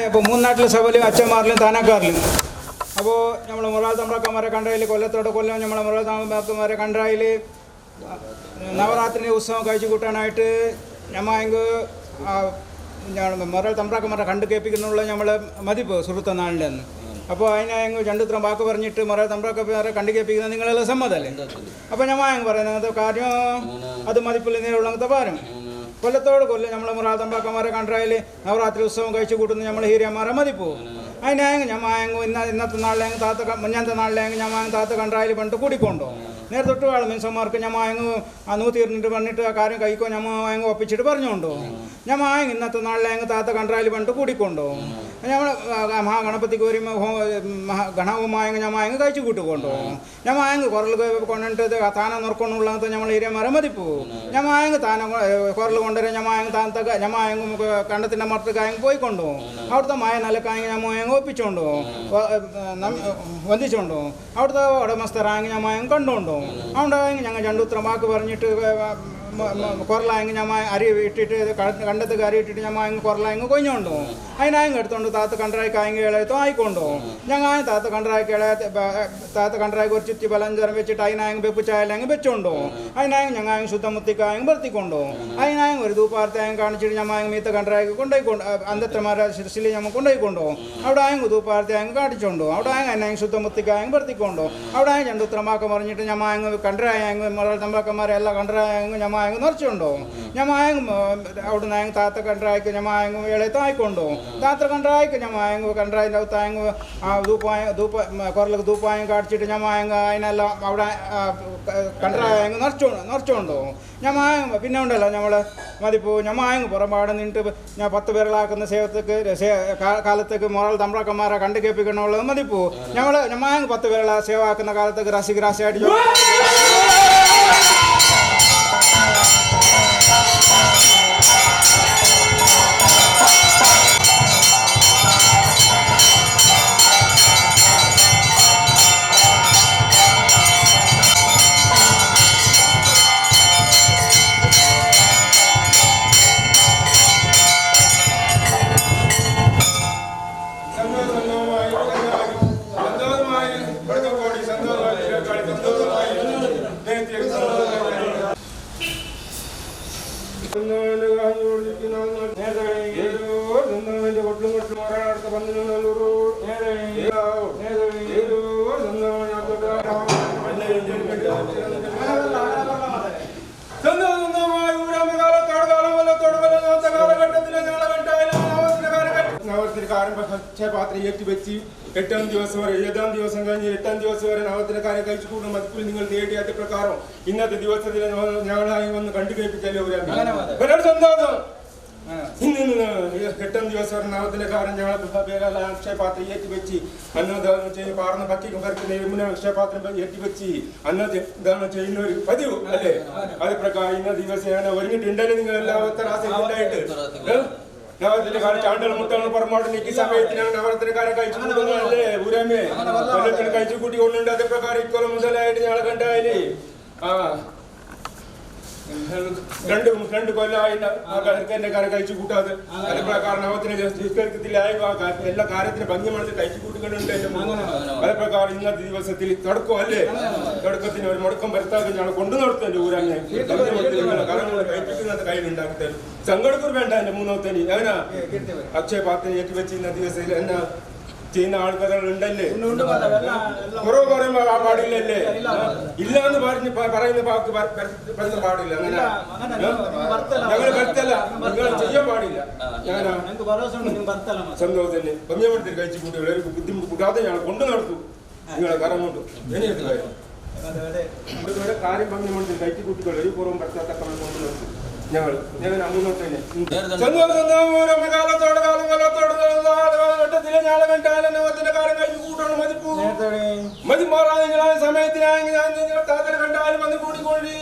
അപ്പോൾ മൂന്നാട്ടിലെ സഭയിലും അച്ഛന്മാരിലും താനാക്കാറിലും അപ്പോൾ നമ്മൾ മുറാൽ തമ്പ്രാക്കന്മാരെ കണ്ടായിൽ കൊല്ലത്തോടെ കൊല്ലം നമ്മളെ മുറാൽ തമ്പ്രാക്കന്മാരെ കണ്ടായിൽ നവരാത്രി ഉത്സവം കഴിച്ചു കൂട്ടാനായിട്ട് ഞമ്മ മുറാൽ തമ്പ്രാക്കന്മാരെ കണ്ടു കേൾപ്പിക്കുന്നുള്ള നമ്മൾ മതിപ്പ് സുഹൃത്ത നാളിൻ്റെ അന്ന് അപ്പോൾ അതിനെ രണ്ടുത്രം വാക്ക് പറഞ്ഞിട്ട് മുറാൽ തമ്പ്രാക്കന്മാരെ കണ്ടു കേൾപ്പിക്കുന്നത് നിങ്ങളെല്ലാം സമ്മതമല്ലേ? അപ്പോൾ ഞമ്മ പറയുന്നത് അങ്ങനത്തെ കാര്യം അത് മതിപ്പിൽ നേരുള്ളങ്ങനത്തെ പാരം കൊല്ലത്തോട് കൊല്ലം നമ്മളെ മുറാൽ തമ്പ്രാക്കന്മാരെ കണ്ടായിൽ നവരാത്രി ഉത്സവം കഴിച്ചു കൂട്ടുന്ന നമ്മൾ ഹീരിയന്മാരെ മതിപ്പോ അതിനായെങ്കിൽ ഞമ്മ ഇന്നത്തെ നാളിലെങ്കിൽ താത്ത മുന്നത്തെ നാളിലെങ്കിൽ ഞമ്മ താത്ത കണ്ടായിൽ പണ്ട് കൂടിക്കൊണ്ടോ നേരെ തൊട്ട് വാളും മനുഷ്യന്മാർക്ക് ഞമ്മ നൂത്തിയിരുന്നിട്ട് പറഞ്ഞിട്ട് ആ കാര്യം കഴിക്കോ ഞമ്മ ഒപ്പിച്ചിട്ട് പറഞ്ഞുകൊണ്ടോ ഞമ്മ ഇന്നത്തെ നാളിലെങ്കിൽ താത്ത കണ്ടായിൽ പണ്ട് കൂടിക്കൊണ്ടോ ഞമ്മൾ മഹാഗണപതിക്ക് ഒരു ഗണവുമായെങ്കിൽ ഞമ്മ കഴിച്ചു കൂട്ടിക്കൊണ്ടോ ഞമ്മ കുറൽ കൊണ്ടിട്ട് താന നോർക്കൊണ്ടുള്ളത് നമ്മൾ ഹീരിയന്മാരെ മതിപ്പോ ഞമ്മ താന കുറൽ കൊണ്ടുവരാൻ ഞമ്മ കണ്ടത്തിൻ്റെ മറത്തേക്കായെങ്കിൽ പോയിക്കൊണ്ടോ അവിടുത്തെ മായ നിലക്കായെങ്കിൽ ഞമ്മ ഒപ്പിച്ചോണ്ടോ വന്ദിച്ചോണ്ടോ അവിടുത്തെ ഉടമസ്ഥരായെങ്കിൽ ഞമ്മ കണ്ടോണ്ടോ അതുകൊണ്ടായെങ്കിൽ ഞങ്ങൾ രണ്ടുത്രം വാക്ക് പറഞ്ഞിട്ട് കുറലായെങ്കിൽ ഞമ്മ അരി ഇട്ടിട്ട് കണ്ടത്ത് അരി ഇട്ടിട്ട് ഞമ്മ കുറലായെങ്കിൽ കൊഞ്ഞോണ്ടോ അതിനായെങ്കിൽ എടുത്തോണ്ട് താത്ത കണ്ടറായിക്കായെങ്കിൽ ഇളയത്തോ ആയിക്കൊണ്ടോ ഞങ്ങൾ താത്ത കണ്ടറായിക്ക് താത്ത കണ്ടറായിക്ക് ഒരു ചുറ്റി ബലഞ്ചരം വെച്ചിട്ട് അതിനായെങ്കിൽ വെപ്പിച്ചായാലെങ്കിൽ വെച്ചോണ്ടോ അതിനായെങ്കിൽ ഞങ്ങൾ ശുദ്ധമുത്തിക്കായെങ്കിൽ വർത്തിക്കൊണ്ടോ അതിനായെങ്കിൽ ഒരു ധൂപ്പാർത്തായും കാണിച്ചിട്ട് ഞമ്മ മീത്ത കണ്ടറായിക്ക് കൊണ്ടുപോയിക്കൊണ്ട് അന്തത്തമാരെ ശിരസിൽ ഞമ്മ കൊണ്ടുപോയിക്കൊണ്ടോ അവിടെ ആയെങ്കിൽ ധൂപ്പാർത്തായും കാണിച്ചോണ്ടോ അവിടെ ആയെങ്കിൽ അതിനായെങ്കിൽ ശുദ്ധമുത്തിക്കായെങ്കിൽ വർത്തിക്കൊണ്ടോ അവിടെ ആയെങ്കിൽ രണ്ടുത്രം വാക്ക് പറഞ്ഞിട്ട് ഞമ്മ കണ്ടറായെങ്കിൽ മുറൽ തമ്പ്രാക്കന്മാരെ എല്ലാം കണ്ടറായെങ്കിൽ ഞമ്മ നിറച്ചുണ്ടോ ഞമ്മ അവിടെ നിന്ന് താത്ത കണ്ടറായിക്ക് ഞമ്മ ഇളയത്തായിക്കൊണ്ടോ താത്ത കണ്ടറായിക്ക് ഞമ്മ കണ്ടറായിൻ്റെ അകത്തായെങ്കിൽ കുറലൊക്കെ ധൂപ്പായം കാണിച്ചിട്ട് ഞമ്മ അതിനെല്ലാം അവിടെ കണ്ടറായെങ്കിൽ നിറച്ചോണ്ടോ ഞമ്മ പിന്നെ ഉണ്ടല്ലോ നമ്മൾ മതിപ്പോ ഞമ്മ പുറംപാട് നിന്നിട്ട് ഞാൻ 10 പേരുകളാക്കുന്ന സേവത്തേക്ക് കാലത്തേക്ക് മുറൽ തമ്പ്രാക്കന്മാരെ കണ്ടു കേൾപ്പിക്കണമുള്ളത് മതിപ്പോ ഞമ്മ 10 പേരുകളെ സേവാക്കുന്ന കാലത്തേക്ക് രാശിയായിട്ട് പാത്രം ഏറ്റുവെച്ച് 8ാം ദിവസം വരെ 7ാം ദിവസം കഴിഞ്ഞ് 8ാം ദിവസം വരെ നവത്തിലെ കാര്യം കഴിച്ചു കൂടുന്ന മതിപ്പിൽ നിങ്ങൾ നേടിയാത്ത പ്രകാരം ഇന്നത്തെ ദിവസത്തിൽ ഞങ്ങളായി വന്ന് കണ്ടു കേൾപ്പിച്ചല്ലേ ഒരു സന്തോഷം ഇന്ന് 8ാം ദിവസം വരെ നവത്തിലെ കാര്യം ഞങ്ങൾ അക്ഷയപാത്രം ഏറ്റുവെച്ച് അന്ന് പാർന്ന പറ്റിക്കും പരക്കുന്ന അക്ഷയപാത്രം ഏറ്റുവെച്ച് അന്ന് ഇതാണ് ചെയ്യുന്ന ഒരു പതിവ് അല്ലേ? അത് പ്രകാരം ഇന്ന ദിവസം ഒരുങ്ങിട്ടുണ്ടല്ലേ നിങ്ങൾ എല്ലാവരും ഉണ്ടായിട്ട് നവരത്തിന്റെ കാലം ചാണ്ടൽ മുട്ടാണ് പറമാട് ഈ സമയത്തിനാണ് നവരത്തിന്റെ കാലം കഴിച്ചു കൂട്ടുന്നതല്ലേ ഊരാമേ കൊല്ലത്തിന് കഴിച്ചു കൂട്ടി കൊണ്ടുണ്ട് അതേ പ്രകാരം ഇക്കൊല്ലം മുതലായിട്ട് ഞങ്ങളെ കണ്ടായാലേ രണ്ട് കൊല്ലമായി എന്റെ കാര്യം കഴിച്ചു കൂട്ടാതെ അതേ പ്രകാരം നവത്തിന് എല്ലാ കാര്യത്തിനും ഭംഗി മനസ്സിൽ കഴിച്ചു കൂട്ടിക്കൊണ്ടുണ്ട് അതേ പ്രകാരം ഇന്നത്തെ ദിവസത്തിൽ തുടക്കം അല്ലേ തുടക്കത്തിന് ഒരു മുടക്കം വരുത്താതെ ഞങ്ങൾ കൊണ്ടു നടത്തല്ലേ ഊരാമേ കഴിപ്പിക്കുന്നത് കയ്യിലുണ്ടാക്കി തരും സങ്കടക്കൂർ വേണ്ട എന്റെ മൂന്നാമത്തേനി അതിനാ അക്ഷയപാത്രം ഏറ്റുവെച്ച് ഇന്ന ദിവസത്തിൽ എന്നാ ചെയ്യുന്ന ആൾക്കാർ ഉണ്ടല്ലേ കുറവ് പറയുമ്പോ പാടില്ലല്ലേ ഇല്ല എന്ന് പറയുന്ന വാക്ക് പാടില്ല അങ്ങനെ ഞങ്ങൾ വരുത്തല്ല നിങ്ങൾ ചെയ്യാൻ പാടില്ല സന്തോഷല്ലേ പമ്യപ്പെടുത്തി കഴിച്ചു കൂട്ടി ബുദ്ധിമുട്ട് കൂടാതെ ഞങ്ങൾ കൊണ്ടു നടത്തും നിങ്ങളെ കരം കൊണ്ടു കാര്യം പമ്യപ്പെടുത്തി കഴിച്ചു കൂട്ടികൾ ഒരു പൂർവ്വം ഭർത്താത്ത കൊണ്ടു നടത്തും ഞങ്ങൾ മുന്നോട്ട് കാലം കഴിച്ചു കൂട്ടണം മതിപ്പൂ മതി മാറാതെ നിങ്ങളായ സമയത്തിനായി ഞാൻ നിങ്ങളെ താത്തൽ കണ്ടാലും വന്ന് കൂടിക്കൊള്ളി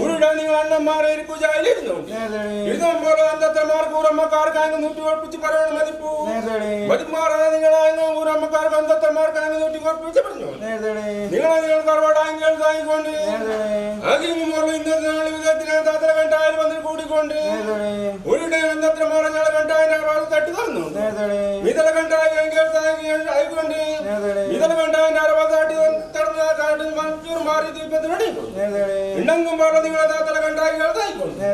ഉരുടാൻ നിങ്ങൾ അണ്ണന്മാരെ പൂജയിലിരുന്നു ഇരുന്നുമ്പോൾ അന്തത്തമാർക്ക് ഊരമ്മക്കാർക്ക് അങ്ങ് നൂറ്റി ഉറപ്പിച്ച് പറയണം മതിപ്പൂ മതി മാറാതെ നിങ്ങളായ ഊരമ്മക്കാർക്ക് അന്തത്തമാർക്ക് അങ്ങ് നൂറ്റി ഉറപ്പിച്ച് പറഞ്ഞു നിങ്ങളെ നിങ്ങൾ തറവാടാങ്കിൽ താങ്ങിക്കൊണ്ട് ആദ്യം ഇന്നത്തെ നാളെ വിധത്തിനാണ് താത്തല കണ്ടാലും വന്ന് കൂടിക്കൊണ്ട് ഉരുടെ അന്തത്തമാർ ഞങ്ങളെ കണ്ടാൽ തട്ടി തന്നു മിതല കണ്ടായി ആയിക്കൊണ്ട് മിതല കണ്ടാൽ അറുപതാട്ടി തടഞ്ഞ മണിക്കൂർ മാറി ദീപത്തിനടി ഉണ്ടെങ്കും പോലെ നിങ്ങളെ താത്തല കണ്ടായി കേൾത്തായിക്കൊണ്ട്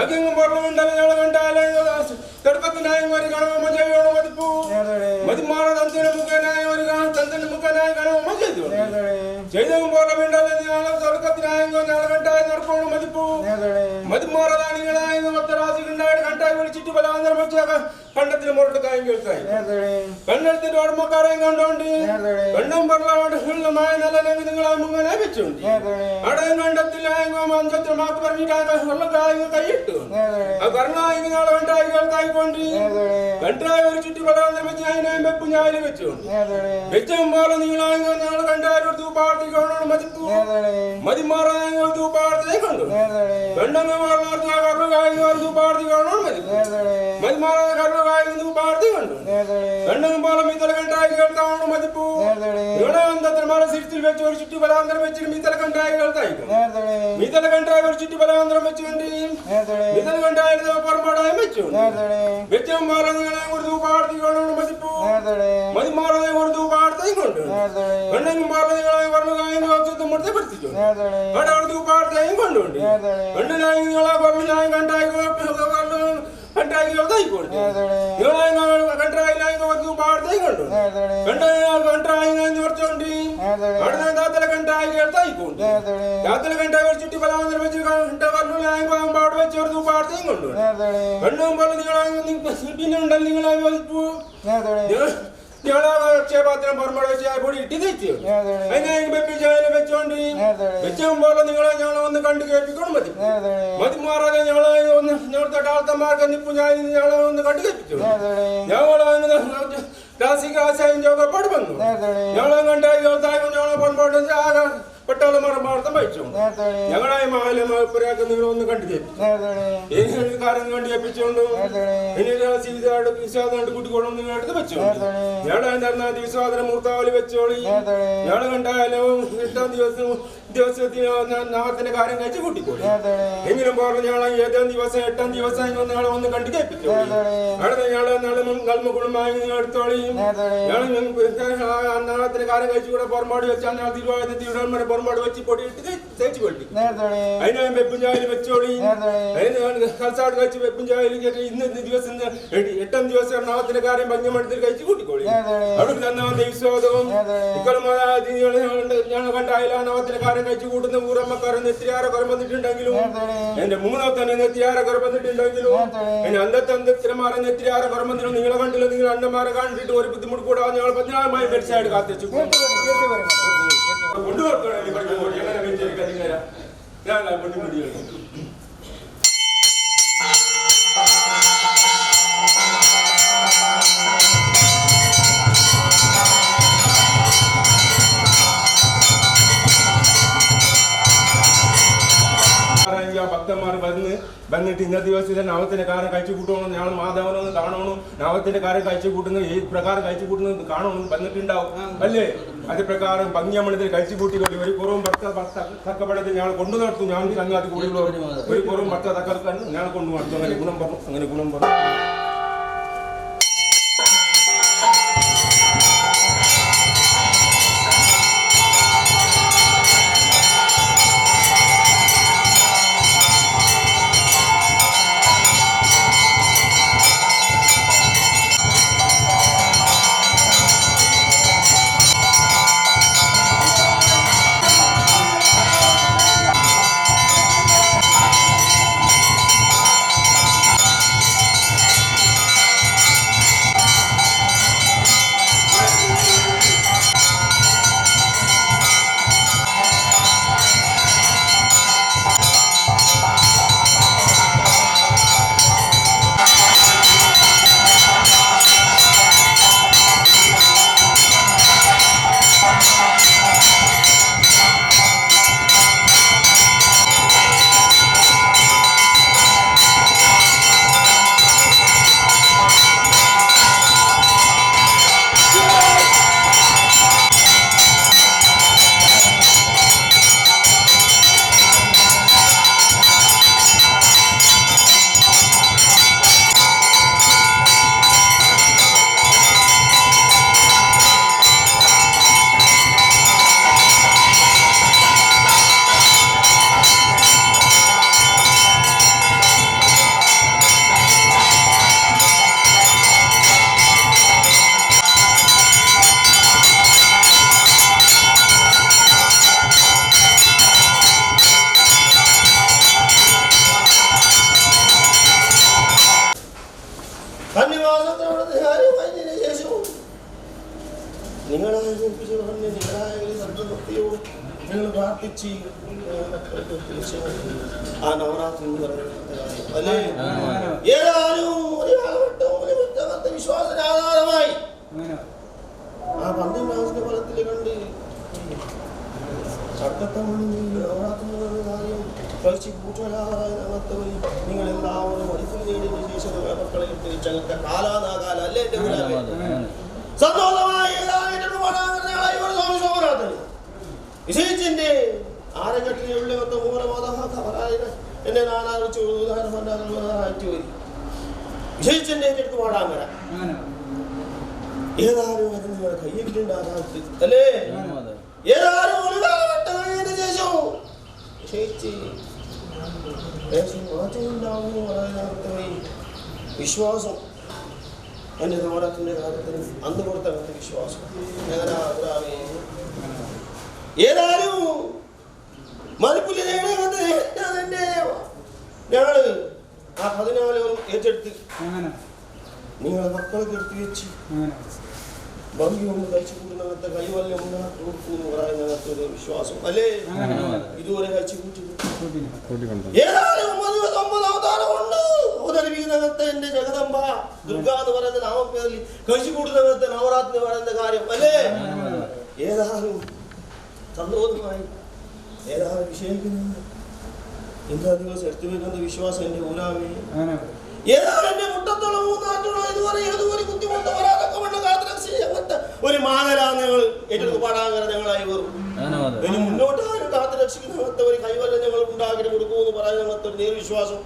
ആദ്യം പോലെ ഉണ്ടല്ലോ ഞങ്ങളെ കണ്ടാലും തെടുപ്പത്തിനായി ഒരു കണവമ്മ ചെയ്യണോ മതിപ്പൂ മതിമാറ തന്തിന് മുഖനായി ഒരു തന്തിന് മുഖനായി കണവമ്മ ചെയ്തു ചെയ്തും പോലെ ഉണ്ടല്ലോ ഞങ്ങളെ തുടക്കത്തിനായി ഞങ്ങളെ കണ്ടായി നടക്കണോ മതിപ്പൂ മതിമാറതാണ് നിങ്ങളായി ഒത്തരാശി കണ്ടായിട്ട് കണ്ടായി വിളിച്ചിട്ട് പലാന്തരം വെച്ച കണ്ടത്തിന് മുരട്ട് കാര്യം കേൾക്കായി കണ്ടെടുത്തിട്ട് ഓർമ്മക്കാരെയും കണ്ടോണ്ട് കണ്ടും പറഞ്ഞുമായ നല്ല നിങ്ങളെ മുങ്ങനെ വെച്ചുണ്ട് അടയും കണ്ടത്തിലായെങ്കോ അഞ്ചത്തിൽ മാക്ക് പറഞ്ഞിട്ട് കൈയിട്ടു ആ കർണായി നിങ്ങളെ കണ്ടായി കേൾക്കായിക്കൊണ്ട് കണ്ടായി ഒരു ചുറ്റി പലാന്തരം വെച്ച് അതിനെയും വെപ്പും ഞാനും വെച്ചുണ്ട് വെച്ചും പോലെ നിങ്ങളായി ഞങ്ങൾ കണ്ടായി ഒരു തൂപ്പാർത്തി കാണണം മതിപ്പൂ മതിമാറായ ഒരു തൂപ്പാർത്തിയെ കണ്ടു കണ്ടങ്ങ് കറുകായി ഒരു തൂപ്പാർത്തി കാണണം മതി മതിമാറായ കറുകായി തൂപ്പാർത്തി കണ്ടു കണ്ടങ്ങ് പോലെ മിതല കണ്ടായി കേൾക്കാവണം മതിപ്പൂ ഇവിടെ അന്തത്തിൽ സിരിച്ചിൽ വെച്ച് ഒരു ചുറ്റി പലാന്തരം വെച്ചിട്ട് മിതല കണ്ടായി കേൾക്കായിക്കും മിതല കണ്ടായി ഒരു ചുറ്റി പലാന്തരം വെച്ചുകൊണ്ട് മിതല കണ്ടായി പുറംപാടായി വെച്ചു വെച്ചും പോലെ നിങ്ങളെ ഒരു തൂപ്പാർത്തി കാണണം മതിപ്പൂ മതിമാറായ ഒരു തൂപ്പാർത്തിയും കൊണ്ട് കണ്ടെങ്കിൽ പോലെ നിങ്ങളെ കറുകായും മുടപ്പെടുത്തിച്ചു അവിടെ ഒരു തൂപ്പാർത്തിയും കൊണ്ടുണ്ട് കണ്ടിനായി നിങ്ങളെ കുറവിനായും കണ്ടായി കണ്ടായി കേൾക്കായിക്കൊണ്ട് കണ്ടായി തൂപ്പാർത്തിയും കൊണ്ടു കണ്ടായി കുറച്ചുകൊണ്ട് അവിടെ താത്തല കണ്ടായി കേൾക്കായിക്കൊണ്ട് താത്തല കണ്ടായി ഒരു ചുറ്റി പലാന്തരം വെച്ച് പാട് വെച്ച് ഒരു തൂപ്പാർത്തിയും കൊണ്ടു കണ്ടും പോലെ നിങ്ങളെ പിന്നെ ഉണ്ടല്ലോ നിങ്ങളെ ക്ഷേപാത്രം പുറമെ വെച്ച് പൊടി ഇട്ടി തെച്ചു അതിനെ വെച്ചോണ്ട് വെച്ചും പോലെ നിങ്ങളെ ഞങ്ങളെ ഒന്ന് കണ്ടു കേൾപ്പിക്കണം മതി മതിമാറാതെ ഞങ്ങളെ ഒന്ന് ഞങ്ങളുടെ ടാൾത്തന്മാർക്ക് നിപ്പു ഞാൻ ഞങ്ങളെ ഒന്ന് കണ്ടു കേൾപ്പിച്ചു ഞങ്ങളെ രാശികാശായും ചോക്കപ്പാട് വന്നു ഞങ്ങളെ കണ്ടായി ഞങ്ങളെ പൊൻപാട് ആകെ പെട്ടാളെ മറമാർത്ഥം വഹിച്ചു ഞങ്ങളായി മാലപ്പുരാക്ക് നിങ്ങൾ ഒന്ന് കണ്ടു കേൾപ്പിച്ചു കാര്യം കണ്ടു കേൾപ്പിച്ചുകൊണ്ട് ഇനി വിശ്വാസം കുട്ടിക്കോളും നിങ്ങൾ എടുത്ത് വെച്ചു ഞങ്ങളെ വിശ്വാസന മൂർത്താവലി വെച്ചോളി ഞങ്ങളെ കണ്ടായാലും 8ാം ദിവസത്തിന് നാമത്തിന്റെ കാര്യം കഴിച്ച് കൂട്ടിക്കോളി എങ്കിലും പറഞ്ഞു ഞങ്ങൾ 7ാം ദിവസം 8ാം ദിവസം ഞങ്ങളെ ഒന്ന് കണ്ടു കേൾപ്പിച്ചു അവിടെ ഞങ്ങളെ നന്മ കുടുംബമായി നിങ്ങൾ എടുത്തോളി ഞങ്ങൾ നാളത്തിന്റെ കാര്യം കഴിച്ചുകൂടെ പുറമാടി വെച്ചാൽ ഞങ്ങൾ തിരുവാതിര പുറമാട് വെച്ച് പൊടിയിട്ട് തേച്ച് കൊള്ളി അതിന് വെപ്പും ചായയിൽ വെച്ചോളി അതിന് കൽസാട് കഴിച്ച് വെപ്പും ചായയിൽ ഇന്ന് ദിവസം 8ാം ദിവസം നാളത്തിന്റെ കാര്യം ഭംഗിമഠത്തിൽ കഴിച്ച് കൂട്ടിക്കോളി അവിടെ തന്ന വിശ്വാസവും ഞങ്ങൾ കണ്ടായില്ല നാളത്തിന്റെ കാര്യം കഴിച്ചു കൂട്ടുന്ന ഊരമ്മക്കാരൻ നെത്തിയാറെ കുറ വന്നിട്ടുണ്ടെങ്കിലും എന്റെ മൂന്നാമത്തെ നെത്തിയാറെ കുറ വന്നിട്ടുണ്ടെങ്കിലും എന്നെ അന്തത്തിരമാരെ നെത്തിയാറെ കുറ വന്നിട്ടും നിങ്ങളെ കണ്ടില്ല നിങ്ങൾ അണ്ണന്മാരെ കണ്ടിട്ട് ഒരു ബുദ്ധിമുട്ട് കൂടാതെ ഞങ്ങൾ 16മായി മരിച്ചായിട്ട് കാത്തിച്ചു ഭക്തന്മാർ വന്നിട്ട് ഇന്നത്തെ ദിവസത്തെ നവത്തിന്റെ കാര്യം കഴിച്ചു കൂട്ടണം ഞങ്ങൾ മാധവനൊന്ന് കാണണം നവത്തിന്റെ കാര്യം കഴിച്ചു കൂട്ടുന്നത് ഏത് പ്രകാരം കഴിച്ചു കൂട്ടുന്നത് കാണണം വന്നിട്ടുണ്ടാവും അല്ലേ അത് പ്രകാരം ഭംഗിയമ്മണത്തിൽ കഴിച്ചു കൂട്ടിക്കൊണ്ട് ഒരു കുറവും തക്കപ്പെടത്തിൽ ഞങ്ങൾ കൊണ്ടു നടത്തും ഞാൻ സംഘാതി കൂടി ഒരു കുറവും തക്ക ഞങ്ങൾ കൊണ്ടു നടത്തും അങ്ങനെ ഗുണം പറഞ്ഞു അങ്ങനെ ഗുണം പറഞ്ഞു ഞങ്ങൾ പ്രാർത്ഥിച്ച് ആ നവരാത്രി എന്ന് പറയുന്നത് അല്ലേ ഏതായാലും ഒരു കാലഘട്ടം വിശ്വാസത്തിന് ആധാരമായി ആ 12 മാസത്തിന്റെ ഫലത്തിൽ കണ്ട് കാര്യം കളിച്ച് കൂട്ടലാകാത്തവർ നിങ്ങളെല്ലാവരും പഠിപ്പിൽ നേടിയ ശേഷം മക്കളെ തിരിച്ചങ്ങനത്തെ കാലാനാകാല അല്ലേ സന്തോഷമായി വിശേഷിച്ചെന്റെ ആരഘട്ടിലുള്ള എന്നെ നാലാലോചിച്ച് പോയി വിശേഷിച്ചെന്റെ ഏറ്റെടുത്ത് പാടാൻ വരാം ഏതാനും നിങ്ങളുടെ കയ്യിലുണ്ടാകാത്ത അല്ലേ ഏതാനും ഒരു കാലഘട്ടം കഴിഞ്ഞതിന് ശേഷം വിശേഷിച്ച് വിശ്വാസം എൻ്റെ നവരാത്രിൻ്റെ കാര്യത്തിന് അന്ന് കൊടുത്ത വിശ്വാസം ഏതായാലും മലപ്പുല്ലിനെ ഞങ്ങള് ആ 14 ഏറ്റെടുത്ത് നിങ്ങളെ മക്കളൊക്കെ എടുത്ത് വെച്ച് ഭംഗി കൊണ്ട് കഴിച്ചു കൂട്ടുന്നകത്തെ കൈവല്യം കൊടുക്കുന്നു പറയുന്നകത്തെ ഒരു വിശ്വാസം അല്ലേ ഇതുവരെ കഴിച്ചു കൂട്ടി ഏതായാലും 9 അവതാരം കൊണ്ട് അവതരിപ്പിക്കുന്നകത്തെ എന്റെ ജഗദംബ ദുർഗ എന്ന് പറയുന്ന നാമപ്പേരിൽ കഴിച്ചു കൂട്ടുന്നകത്തെ നവരാത്രി പറയുന്ന കാര്യം അല്ലേ ഏതായാലും സന്തോഷമായി ഏതായാലും വിഷയിക്കുന്നത് എന്താ ദിവസം എടുത്തു വെക്കുന്ന വിശ്വാസം എന്റെ ഊരാമേ ഏതായാലും എന്റെ മുട്ടത്തോളം മൂന്നാറ്റുള്ള ഇതുവരെ ഏതുപോലെ ബുദ്ധിമുട്ട് വരാതൊക്കെ കൊണ്ട് കാത്തുരക്ഷ അങ്ങനത്തെ ഒരു മാതലാണ് ഞങ്ങൾ ഏറ്റെടുത്ത് പാടാൻ ഞങ്ങളായി വരും ഇനി മുന്നോട്ടാരും കാത്തുരക്ഷിക്കുന്ന ഒരു കൈവല്ലം ഞങ്ങൾ ഉണ്ടാക്കി കൊടുക്കുമെന്ന് പറയാൻ ഞങ്ങൾക്ക് ഒരു നേർവിശ്വാസം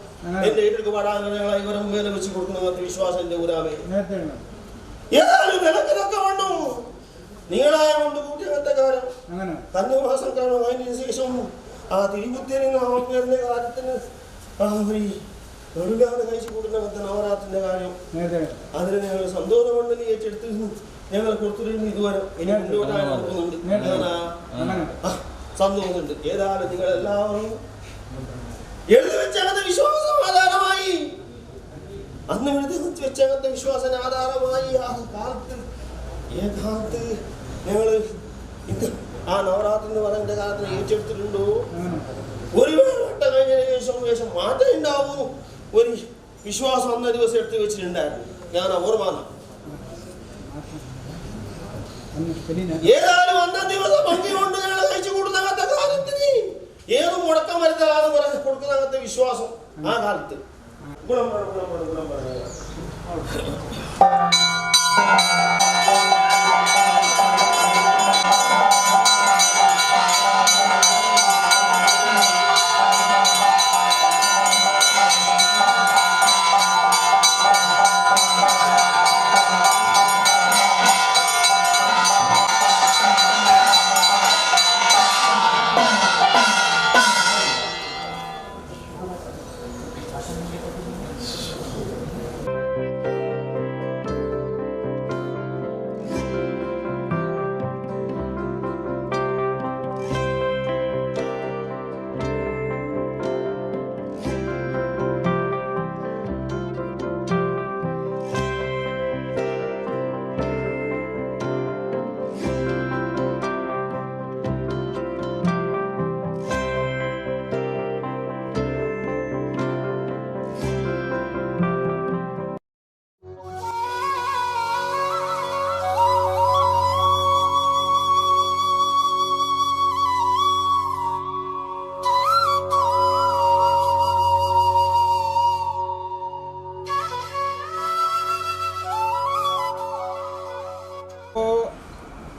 എന്റെ ഏറ്റെടുത്ത് പാടാൻ ഞങ്ങളായി വരും മേലെ വെച്ച് കൊടുക്കുന്ന വിശ്വാസം എന്റെ ഊരാമേ ഏതായാലും വിലക്കിനൊക്കെ വേണം നിങ്ങളായ കൊണ്ട് കൂട്ടിയത്തെ കാര്യം കന്യമാസം കാണും അതിന് ശേഷം ആ തിരുവുത്തിയറിന്റെ കാര്യത്തിന് ഒടുങ്ങാതെ കഴിച്ചു കൂടുന്ന നവരാത്രിന്റെ കാര്യം അതിന് ഞങ്ങൾ സന്തോഷം കൊണ്ട് നീ ഏറ്റെടുത്ത് ഞങ്ങൾ കൊടുത്തിരുന്നു ഇതുവരെ ഇനി മുന്നോട്ടായി കൊടുക്കുന്നുണ്ട് സന്തോഷമുണ്ട് ഏതായാലും നിങ്ങൾ എല്ലാവരും എഴുതി വെച്ചങ്ങനത്തെ വിശ്വാസം ആധാരമായി അന്ന് എഴുതി വെച്ചങ്ങനത്തെ വിശ്വാസത്തിന് ആധാരമായി ആ കാലത്ത് ഏകാലത്ത് ഞങ്ങൾ ആ നവരാത്രി എന്ന് പറയുന്ന കാലത്തിന് ഏറ്റെടുത്തിട്ടുണ്ടോ ഒരു വട്ടം കഴിഞ്ഞതിന് ശേഷം മാറ്റം ഉണ്ടാവുന്നു ഒരു വിശ്വാസം അന്ന ദിവസം എടുത്ത് വെച്ചിട്ടുണ്ടായിരുന്നു ഞാൻ ഓർമ്മ ഏതായാലും അന്ന ദിവസം ഭംഗി കൊണ്ട് ഞങ്ങൾ കഴിച്ചു കൂടുന്നകത്തെ കാലത്തിന് ഏത് മുടക്കം വരുത്തലാന്ന് പറഞ്ഞ് കൊടുക്കുന്നകത്തെ വിശ്വാസം ആ കാലത്ത് ഗുണം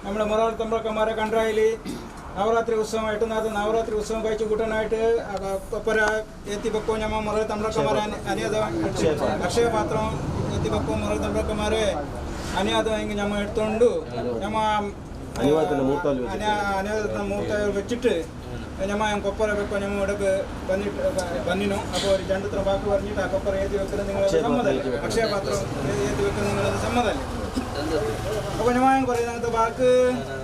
നമ്മുടെ മൊറാൽ തമ്പ്രക്കന്മാരെ കണ്ടായിൽ നവരാത്രി ഉത്സവമായിട്ട് നവരാത്രി ഉത്സവം കഴിച്ചു കൂട്ടാനായിട്ട് കൊപ്പര എത്തിപ്പക്കോ ഞമ്മ മൊറാൽ തമ്പ്രക്കന്മാരെ അക്ഷയപാത്രം എത്തിപ്പക്കോ മൊറാൽ തമ്പ്രക്കന്മാരെ അനിയാദം ഞമ്മ എടുത്തോണ്ട് ഞമ്മ അനിയാദത്തിന് മൂർത്ത വെച്ചിട്ട് ഞമ്മ കൊപ്പര വെക്കോ ഞമ്മ ഇടക്ക് വന്നിനു അപ്പോൾ ഒരു രണ്ടു വാക്ക് പറഞ്ഞിട്ട് ആ കൊപ്പര ഏറ്റി വെക്കുന്നത് നിങ്ങളുടെ സമ്മതമല്ലേ അക്ഷയപാത്രം ഏറ്റി വെക്കുന്നത് നിങ്ങളുടെ സമ്മതമല്ലേ അപ്പോൾ ഞാൻ പറയുന്ന വാക്ക്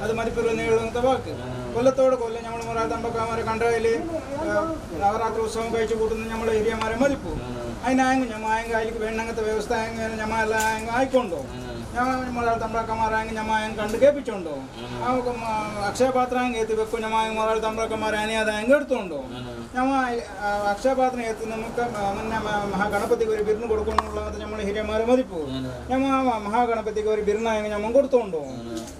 അത് മരിപ്പൂർ നേടുന്ന വാക്ക് കൊല്ലത്തോട് കൊല്ലം നമ്മൾ മൊറാൽ തമ്പ്രക്കന്മാരെ കണ്ടതിൽ നവരാത്രി ഉത്സവം കഴിച്ചു കൂട്ടുന്ന നമ്മളെ ഏരിയമാരെ മതിപ്പു അതിനായെങ്കിൽ ഞമ്മ അതിലേക്ക് വേണ്ടങ്ങനത്തെ വ്യവസ്ഥ ഞമ്മ എല്ലാം ആയിക്കൊണ്ടോ ഞാൻ ಮೊರಾಲ್ ತಂಬ್ರಕಮಾರಾಂಗ ഞമ്മ കണ്ടു കേൾപ്പിച്ചോണ്ടോ അക്ഷയപാത്രം ഏത്തി വെക്കും ഞമ്മ ಮೊರಾಲ್ ತಂಬ್ರಕമാരെ അനിയാതെ അങ്ങ് എടുത്തോണ്ടോ ഞമ്മ അക്ഷയപാത്രം ഏത്തി നമുക്ക് മുന്നേ മഹാഗണപതിക്ക് ഒരു ബിരുന്ന് കൊടുക്കണമെന്നുള്ളത് നമ്മൾ ഹിരിയന്മാരെ മതിപ്പോ ഞമ്മ മഹാഗണപതിക്ക് ഒരു ബിരുന്നായെങ്കിൽ ഞമ്മ കൊടുത്തോണ്ടോ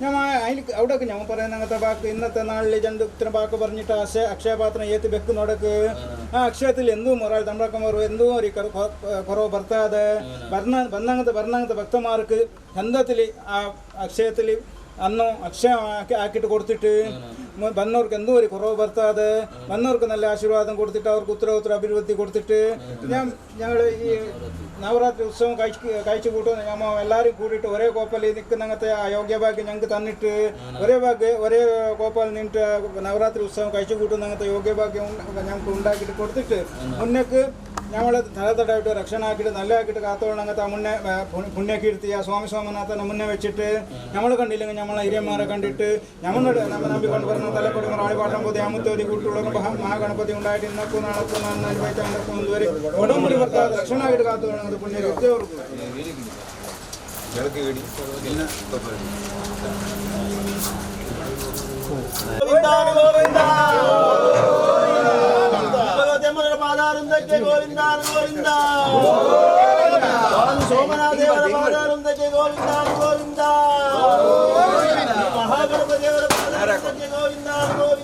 ഞമ്മ അതിൽ അവിടെയൊക്കെ ഞമ്മ പറയുന്ന അങ്ങനത്തെ വാക്ക് ഇന്നത്തെ നാളിൽ രണ്ട് ഇത്ര വാക്ക് പറഞ്ഞിട്ട് അക്ഷയപാത്രം ഏത്തി വെക്കുന്നോടക്ക് ആ അക്ഷയത്തിൽ എന്തോ ಮೊರಾಲ್ ತಂಬ್ರಕಮಾರು എന്തോ ഒരു കുറവ് ಬರ್ತಾದೆ ഭരണങ്ങത്തെ ഭക്തന്മാർക്ക് ചന്തത്തിൽ ആ അക്ഷയത്തിൽ അന്നോ അക്ഷയം ആക്കിയിട്ട് കൊടുത്തിട്ട് വന്നവർക്ക് എന്തോ ഒരു കുറവ് ಬರ್ತಾದೆ വന്നവർക്ക് നല്ല ആശീർവാദം കൊടുത്തിട്ട് അവർക്ക് ഉത്തരോത്തര അഭിവൃദ്ധി കൊടുത്തിട്ട് ഞങ്ങൾ ഈ നവരാത്രി ഉത്സവം കഴിച്ചു കൂട്ടും ഞമ്മ എല്ലാവരും കൂടിയിട്ട് ഒരേ കോപ്പലിൽ നിൽക്കുന്ന അങ്ങനത്തെ ആ യോഗ്യഭാഗ്യം ഞങ്ങൾക്ക് തന്നിട്ട് ഒരേ കോപ്പൽ നിന്നിട്ട് നവരാത്രി ഉത്സവം കഴിച്ചു കൂട്ടുന്ന അങ്ങനത്തെ യോഗ്യഭാഗ്യം ഞങ്ങൾക്ക് ഉണ്ടാക്കിയിട്ട് കൊടുത്തിട്ട് മുന്നേക്ക് ഞങ്ങൾ തലത്തടായിട്ട് രക്ഷണാക്കിയിട്ട് നല്ലതാക്കിയിട്ട് കാത്തോളം അങ്ങനത്തെ മുന്നേ പുണ്യകീർത്തിയ സ്വാമി സോമനാഥനെ മുന്നേ വെച്ചിട്ട് നമ്മൾ കണ്ടില്ലെങ്കിൽ നമ്മളെ ഹിരിയന്മാരെ കണ്ടിട്ട് നമ്മളോട് നമ്മൾ നമ്പിക്കൊണ്ട് പറഞ്ഞ തലപ്പൊടി റാളിപാട്ടം പോയി അമുത്തോരി കൂട്ടുള്ള മഹാഗണപതി ഉണ്ടായിട്ട് ഇന്നക്കും നടക്കും അനുഭവിച്ചാൽ ഇതുവരെ ഉടമ്പടി ഭർത്താവ് രക്ഷണാക്കിയിട്ട് കാത്തോളം അങ്ങനത്തെ പുണ്യകീർത്തി അവർക്ക് ಸೋಮನಾಥೇವರ ಪಾದಾರುಂದಕ್ಕೆ ಗೋವಿಂದ ಗೋವಿಂದ ಮಹಾಗಣಪತಿಯವರ ಪಾದಾರುಂದಕ್ಕೆ ಗೋವಿಂದ ಗೋವಿಂದ